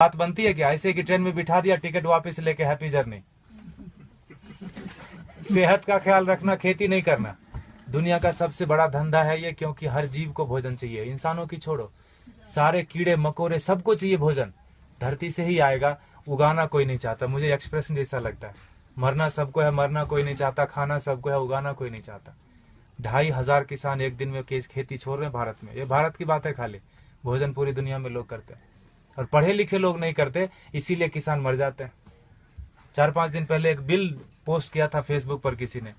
बात बनती है क्या? ऐसे कि ट्रेन में बिठा दिया, टिकट वापस लेके हैप्पी जर्नी। सेहत का ख्याल रखना, खेती नहीं करना। दुनिया का सबसे बड़ा धंधा है ये, क्योंकि हर जीव को भोजन चाहिए। इंसानों की छोड़ो, सारे कीड़े मकोड़े सबको चाहिए भोजन। धरती से ही आएगा, उगाना कोई नहीं चाहता। मुझे एक्सप्रेशन जैसा लगता है, मरना सबको है, मरना कोई नहीं चाहता, खाना सबको है, उगाना कोई नहीं चाहता। 2,500 किसान एक दिन में खेती छोड़ रहे हैं भारत में। ये भारत की बात है खाली, भोजन पूरी दुनिया में लोग करते हैं और पढ़े लिखे लोग नहीं करते, इसीलिए किसान मर जाते हैं। 4-5 दिन पहले एक बिल पोस्ट किया था फेसबुक पर किसी ने।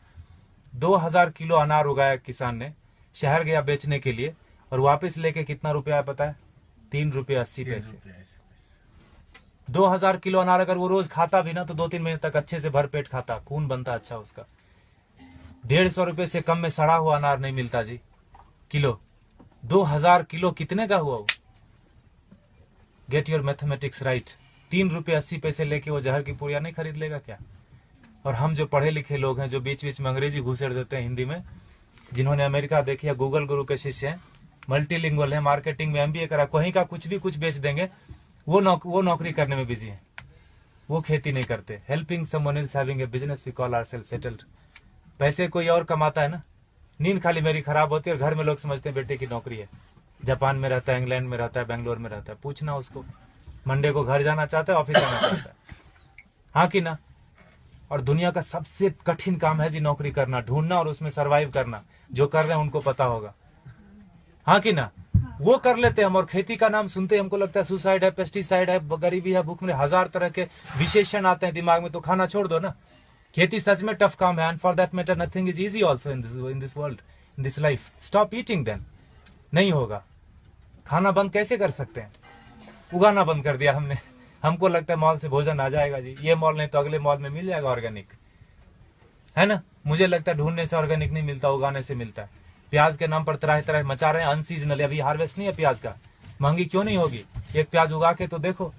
2000 किलो अनार उगाया किसान ने, शहर गया बेचने के लिए और वापस लेके कितना रुपया है पता है? 3 रुपये 80 पैसे। 2000 किलो अनार अगर वो रोज खाता भी ना तो 2-3 महीने तक अच्छे से भरपेट खाता, खून बनता अच्छा उसका। 150 रुपए से कम में सड़ा हुआ अनार नहीं मिलता जी किलो। 2000 किलो कितने का हुआ वो? Get your mathematics right. 3 रुपये 80 पैसे लेके वो जहर की पुड़िया नहीं खरीद लेगा क्या? और हम जो पढ़े लिखे लोग हैं, जो बीच बीच में अंग्रेजी घुसेड़ देते हैं हिंदी में, जिन्होंने अमेरिका देखी है, गूगल गुरु के शिष्य हैं, मल्टीलिंगुअल है, मार्केटिंग में MBA करा, कहीं का कुछ भी कुछ बेच देंगे, वो नौकरी करने में बिजी है, वो खेती नहीं करते। Helping someone else having a business we call ourselves settled. पैसे कोई और कमाता है ना, नींद खाली मेरी खराब होती है और घर में लोग समझते हैं बेटे की नौकरी है। जापान में रहता है, इंग्लैंड में रहता है, बेंगलोर में रहता है, पूछना उसको। मंडे को घर जाना चाहता है, ऑफिस जाना चाहता है, हाँ कि ना? और दुनिया का सबसे कठिन काम है जी नौकरी करना, ढूंढना और उसमें सरवाइव करना। जो कर रहे हैं उनको पता होगा, हाँ कि ना? वो कर लेते हैं हम। और खेती का नाम सुनते ही हमको लगता है सुसाइड है, पेस्टिसाइड है, गरीबी है, भूख में, 1000 तरह के विशेषण आते हैं दिमाग में। तो खाना छोड़ दो ना। खेती सच में टफ काम है, and for that matter nothing is easy also in this world, in this life. Stop eating then. नहीं होगा। खाना बंद कैसे कर सकते हैं? उगाना बंद कर दिया हमने। हमको लगता है मॉल से भोजन आ जाएगा जी, ये मॉल नहीं तो अगले मॉल में मिल जाएगा ऑर्गेनिक, है ना? मुझे लगता है ढूंढने से ऑर्गेनिक नहीं मिलता, उगाने से मिलता है। प्याज के नाम पर तरह तरह मचा रहे हैं, अनसीजनल। अभी हार्वेस्ट नहीं है प्याज का, महंगी क्यों नहीं होगी? एक प्याज उगा के तो देखो,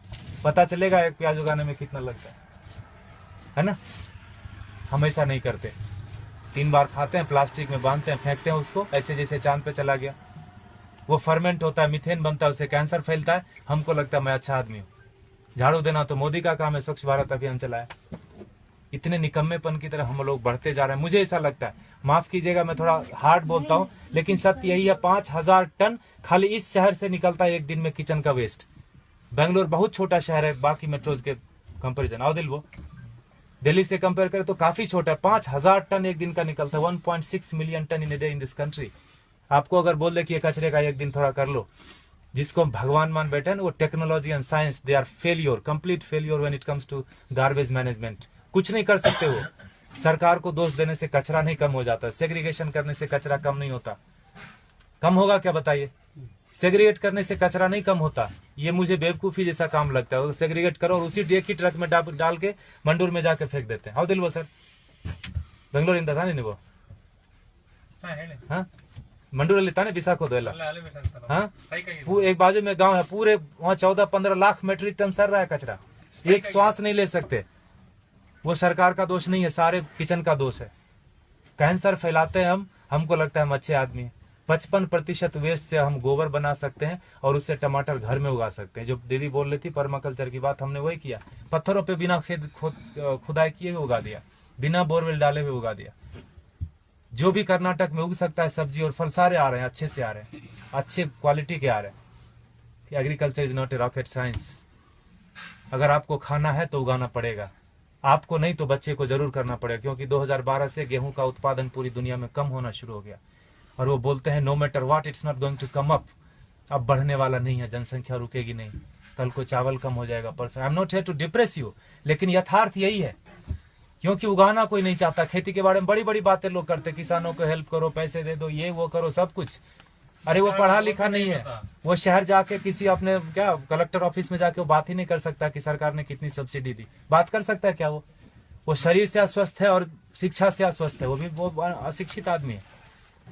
पता चलेगा एक प्याज उगाने में कितना लगता है ना? हम ऐसा नहीं करते। 3 बार खाते हैं, प्लास्टिक में बांधते हैं, फेंकते हैं उसको, ऐसे जैसे चांद पे चला गया। वो फर्मेंट होता है, मिथेन बनता है, उससे कैंसर फैलता है। हमको लगता है मैं अच्छा आदमी हूँ। झाड़ू देना तो मोदी का काम है, स्वच्छ भारत अभियान चलाया। इतने निकम्मेपन की तरह हम लोग बढ़ते जा रहे हैं। मुझे ऐसा लगता है, माफ कीजिएगा मैं थोड़ा हार्ड बोलता हूँ, लेकिन सत्य यही है, 5000 टन खाली इस शहर से निकलता है एक दिन में किचन का वेस्ट। बेंगलोर बहुत छोटा शहर है बाकी मेट्रोज के कंपेरिजन। आओ दिल, वो दिल्ली से कंपेयर करें तो काफी छोटा है। 5000 टन एक दिन का निकलता है। 1.6 million ton in a day in this country. आपको अगर बोल दे कि ये कचरे का एक दिन थोड़ा कर लो, जिसको भगवान मान बैठे ना, वो technology and science, they are failure, complete failure when it comes to garbage management. कुछ नहीं कर सकते वो। सरकार को दोष देने से कचरा नहीं कम हो जाता, सेग्रीगेशन करने से कचरा कम नहीं होता। कम होगा क्या बताइए? सेग्रीगेट करने से कचरा नहीं कम होता। ये मुझे बेवकूफी जैसा काम लगता है। सेग्रीगेट करो और उसी एक ही ट्रक में डाल के मंडूर में जाके फेंक देते हैं। हाउ दिल वो सर, बेंगलोर इंदा था नहीं वो, हाँ मंडूर लेता ना विशाखो दोला, हाँ एक बाजू में गांव है, पूरे वहाँ 14-15 लाख मेट्रिक टन सर रहा है कचरा, एक श्वास नहीं ले सकते। वो सरकार का दोष नहीं है, सारे किचन का दोष है। कैंसर फैलाते हैं हम, हमको लगता है हम अच्छे आदमी हैं। 55% वेस्ट से हम गोबर बना सकते हैं और उससे टमाटर घर में उगा सकते हैं। जो दीदी बोल रही थी पर्माकल्चर की बात, हमने वही किया। पत्थरों पे बिना खुदाई किए हुए उगा दिया, बिना बोरवेल डाले हुए उगा दिया। जो भी कर्नाटक में उग सकता है सब्जी और फल, सारे आ रहे हैं, अच्छे से आ रहे हैं, अच्छे क्वालिटी के आ रहे हैं। Agriculture is not a rocket science. अगर आपको खाना है तो उगाना पड़ेगा, आपको नहीं तो बच्चे को जरूर करना पड़ेगा। क्योंकि 2012 से गेहूं का उत्पादन पूरी दुनिया में कम होना शुरू हो गया। और वो बोलते हैं no matter what it's not going to come up. अब बढ़ने वाला नहीं है, जनसंख्या रुकेगी नहीं। कल को चावल कम हो जाएगा, परसों। I am not here to depress you, लेकिन यथार्थ यही है। क्योंकि उगाना कोई नहीं चाहता। खेती के बारे में बड़ी बड़ी बातें लोग करते, किसानों को हेल्प करो, पैसे दे दो, ये वो करो, सब कुछ। अरे वो पढ़ा लिखा नहीं है, वो शहर जाके किसी अपने क्या कलेक्टर ऑफिस में जाके वो बात ही नहीं कर सकता कि सरकार ने कितनी सब्सिडी दी। बात कर सकता है क्या? वो शरीर से अस्वस्थ है और शिक्षा से अस्वस्थ है, वो भी वो अशिक्षित आदमी है।